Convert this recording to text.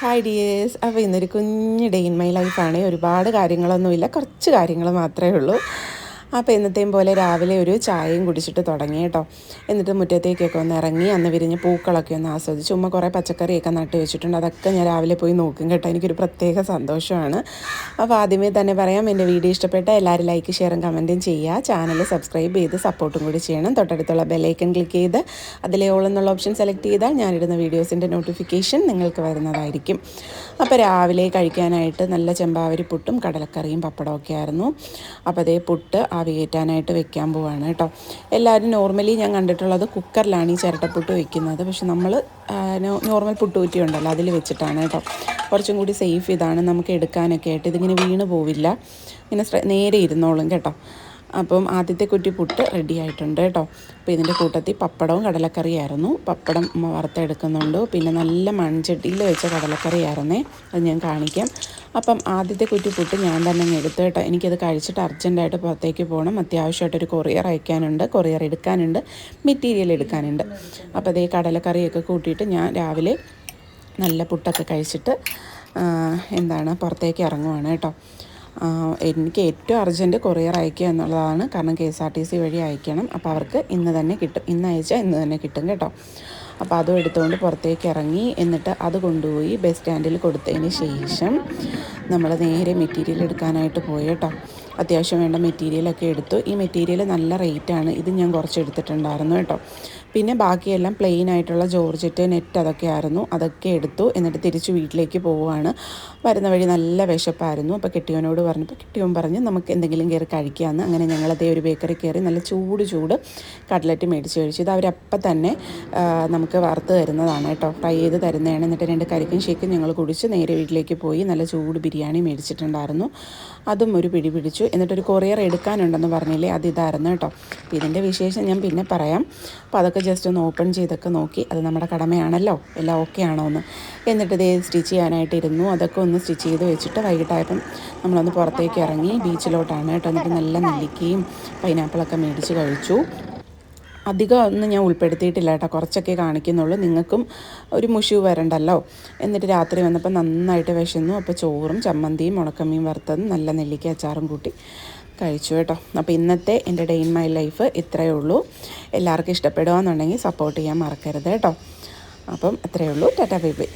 Hi dears. അപ്പോൾ ഇന്നൊരു കുഞ്ഞ് ഡേ ഇൻ മൈ ലൈഫാണ്. ഒരുപാട് കാര്യങ്ങളൊന്നുമില്ല, കുറച്ച് കാര്യങ്ങൾ മാത്രമേ ഉള്ളൂ. അപ്പോൾ എന്നത്തെയും പോലെ രാവിലെ ഒരു ചായയും കുടിച്ചിട്ട് തുടങ്ങി കേട്ടോ. എന്നിട്ട് മുറ്റത്തേക്കൊക്കെ ഒന്ന് ഇറങ്ങി അന്ന് വിരിഞ്ഞ പൂക്കളൊക്കെ ഒന്ന് ആസ്വദിച്ച്. ചുമ്മാ കുറേ പച്ചക്കറിയൊക്കെ നട്ട് വെച്ചിട്ടുണ്ട്. അതൊക്കെ ഞാൻ രാവിലെ പോയി നോക്കും കേട്ടോ. എനിക്കൊരു പ്രത്യേക സന്തോഷമാണ്. അപ്പോൾ ആദ്യമേ തന്നെ പറയാം, എൻ്റെ വീഡിയോ ഇഷ്ടപ്പെട്ട എല്ലാവരും ലൈക്ക് ഷെയറും കമൻറ്റും ചെയ്യുക. ചാനൽ സബ്സ്ക്രൈബ് ചെയ്ത് സപ്പോർട്ടും കൂടി ചെയ്യണം. തൊട്ടടുത്തുള്ള ബെല്ലൈക്കൺ ക്ലിക്ക് ചെയ്ത് അതിലെ ഓൾ എന്നുള്ള ഓപ്ഷൻ സെലക്ട് ചെയ്താൽ ഞാനിടുന്ന വീഡിയോസിൻ്റെ നോട്ടിഫിക്കേഷൻ നിങ്ങൾക്ക് വരുന്നതായിരിക്കും. അപ്പോൾ രാവിലെ കഴിക്കാനായിട്ട് നല്ല ചെമ്പാവരി പുട്ടും കടലക്കറിയും പപ്പടമൊക്കെ ആയിരുന്നു. അപ്പോൾ അതേ പുട്ട് ആവി കയറ്റാനായിട്ട് വെക്കാൻ പോവാണ് കേട്ടോ. എല്ലാവരും നോർമലി ഞാൻ കണ്ടിട്ടുള്ളത് കുക്കറിലാണ് ഈ ചിരട്ടപ്പുട്ട് വെക്കുന്നത്. പക്ഷെ നമ്മൾ നോർമൽ പുട്ടുകുറ്റി ഉണ്ടല്ലോ, അതിൽ വെച്ചിട്ടാണ് കേട്ടോ. കുറച്ചും കൂടി സേഫ് ഇതാണ്, നമുക്ക് എടുക്കാനൊക്കെ ആയിട്ട്. ഇതിങ്ങനെ വീണ് പോവില്ല, ഇങ്ങനെ നേരെ ഇരുന്നോളും കേട്ടോ. അപ്പം ആദ്യത്തെ കുറ്റി പുട്ട് റെഡി ആയിട്ടുണ്ട് കേട്ടോ. അപ്പോൾ ഇതിൻ്റെ കൂട്ടത്തിൽ പപ്പടവും കടലക്കറിയായിരുന്നു. പപ്പടം വറുത്തെടുക്കുന്നുണ്ട്. പിന്നെ നല്ല മൺചട്ടിയിൽ വെച്ച കടലക്കറിയായിരുന്നേ, അത് ഞാൻ കാണിക്കാം. അപ്പം ആദ്യത്തെ കുറ്റി പുട്ട് ഞാൻ തന്നെ എടുത്തു കേട്ടോ. എനിക്കത് കഴിച്ചിട്ട് അർജൻറ്റായിട്ട് പുറത്തേക്ക് പോകണം. അത്യാവശ്യമായിട്ടൊരു കൊറിയർ അയക്കാനുണ്ട്, കൊറിയർ എടുക്കാനുണ്ട്, മെറ്റീരിയൽ എടുക്കാനുണ്ട്. അപ്പോൾ അതേ കടലക്കറിയൊക്കെ കൂട്ടിയിട്ട് ഞാൻ രാവിലെ നല്ല പുട്ടൊക്കെ കഴിച്ചിട്ട് പുറത്തേക്ക് ഇറങ്ങുവാണ് കേട്ടോ. എനിക്ക് ഏറ്റവും അർജൻറ്റ് കൊറിയർ അയക്കുക എന്നുള്ളതാണ്. കാരണം KSRTC വഴി അയക്കണം. അപ്പോൾ അവർക്ക് ഇന്ന് തന്നെ കിട്ടും, ഇന്ന് അയച്ചാൽ ഇന്ന് തന്നെ കിട്ടും കേട്ടോ. അപ്പോൾ അതും എടുത്തുകൊണ്ട് പുറത്തേക്ക് ഇറങ്ങി. എന്നിട്ട് അത് കൊണ്ടുപോയി ബസ് സ്റ്റാൻഡിൽ കൊടുത്തതിന് ശേഷം നമ്മൾ നേരെ മെറ്റീരിയൽ എടുക്കാനായിട്ട് പോയി കേട്ടോ. അത്യാവശ്യം വേണ്ട മെറ്റീരിയലൊക്കെ എടുത്തു. ഈ മെറ്റീരിയൽ നല്ല റേറ്റാണ്. ഇത് ഞാൻ കുറച്ച് എടുത്തിട്ടുണ്ടായിരുന്നു കേട്ടോ. പിന്നെ ബാക്കിയെല്ലാം പ്ലെയിൻ ആയിട്ടുള്ള ജോർജറ്റ് നെറ്റ് അതൊക്കെ ആയിരുന്നു, അതൊക്കെ എടുത്തു. എന്നിട്ട് തിരിച്ച് വീട്ടിലേക്ക് പോവുകയാണ്. വരുന്ന വഴി നല്ല വിശപ്പായിരുന്നു. അപ്പോൾ കെട്ടിയവനോട് പറഞ്ഞപ്പോൾ കെട്ടിയവൻ പറഞ്ഞ് നമുക്ക് എന്തെങ്കിലും കയറി കഴിക്കാമെന്ന്. അങ്ങനെ ഞങ്ങളതേ ഒരു ബേക്കറി കയറി നല്ല ചൂട് കട്ട്ലറ്റ് മേടിച്ച് കഴിച്ചു. ഇത് അവരപ്പം തന്നെ നമുക്ക് വറുത്ത് തരുന്നതാണ് കേട്ടോ, ഫ്രൈ ചെയ്ത് തരുന്നതാണ്. എന്നിട്ട് 2 കരിക്കും ഷേക്കും ഞങ്ങൾ കുടിച്ച് നേരെ വീട്ടിലേക്ക് പോയി. നല്ല ചൂട് ബിരിയാണി മേടിച്ചിട്ടുണ്ടായിരുന്നു, അതും ഒരു പിടി പിടിച്ചു. എന്നിട്ടൊരു കൊറിയർ എടുക്കാനുണ്ടെന്ന് പറഞ്ഞില്ലേ, അത് ഇതായിരുന്നു കേട്ടോ. അപ്പോൾ ഇതിൻ്റെ വിശേഷം ഞാൻ പിന്നെ പറയാം. അപ്പോൾ അതൊക്കെ ജസ്റ്റ് ഒന്ന് ഓപ്പൺ ചെയ്തൊക്കെ നോക്കി. അത് നമ്മുടെ കടമയാണല്ലോ, എല്ലാം ഓക്കെ ആണോ എന്ന്. എന്നിട്ട് ഇതേ സ്റ്റിച്ച് ചെയ്യാനായിട്ടിരുന്നു. അതൊക്കെ ഒന്ന് സ്റ്റിച്ച് ചെയ്ത് വെച്ചിട്ട് വൈകിട്ടായപ്പം നമ്മളൊന്ന് പുറത്തേക്ക് ഇറങ്ങി. ബീച്ചിലോട്ടാണ് കേട്ടോ. എന്നിട്ട് നല്ല നെല്ലിക്കയും പൈനാപ്പിളൊക്കെ മേടിച്ച് കഴിച്ചു. അധികം ഒന്നും ഞാൻ ഉൾപ്പെടുത്തിയിട്ടില്ല കേട്ടോ, കുറച്ചൊക്കെ കാണിക്കുന്നുള്ളൂ. നിങ്ങൾക്കും ഒരു മുഷിവ് വരണ്ടല്ലോ. എന്നിട്ട് രാത്രി വന്നപ്പോൾ നന്നായിട്ട് വിശന്നു. അപ്പോൾ ചോറും ചമ്മന്തിയും ഉണക്കമീൻ വറുത്തതും നല്ല നെല്ലിക്ക അച്ചാറും കൂട്ടി കഴിച്ചു കേട്ടോ. അപ്പോൾ ഇന്നത്തെ എൻ്റെ ഡേ ഇൻ മൈ ലൈഫ് ഇത്രയേ ഉള്ളൂ. എല്ലാവർക്കും ഇഷ്ടപ്പെടുകയെന്നുണ്ടെങ്കിൽ സപ്പോർട്ട് ചെയ്യാൻ മറക്കരുത് കേട്ടോ. അപ്പം അത്രയേ ഉള്ളൂ. Tata bye bye.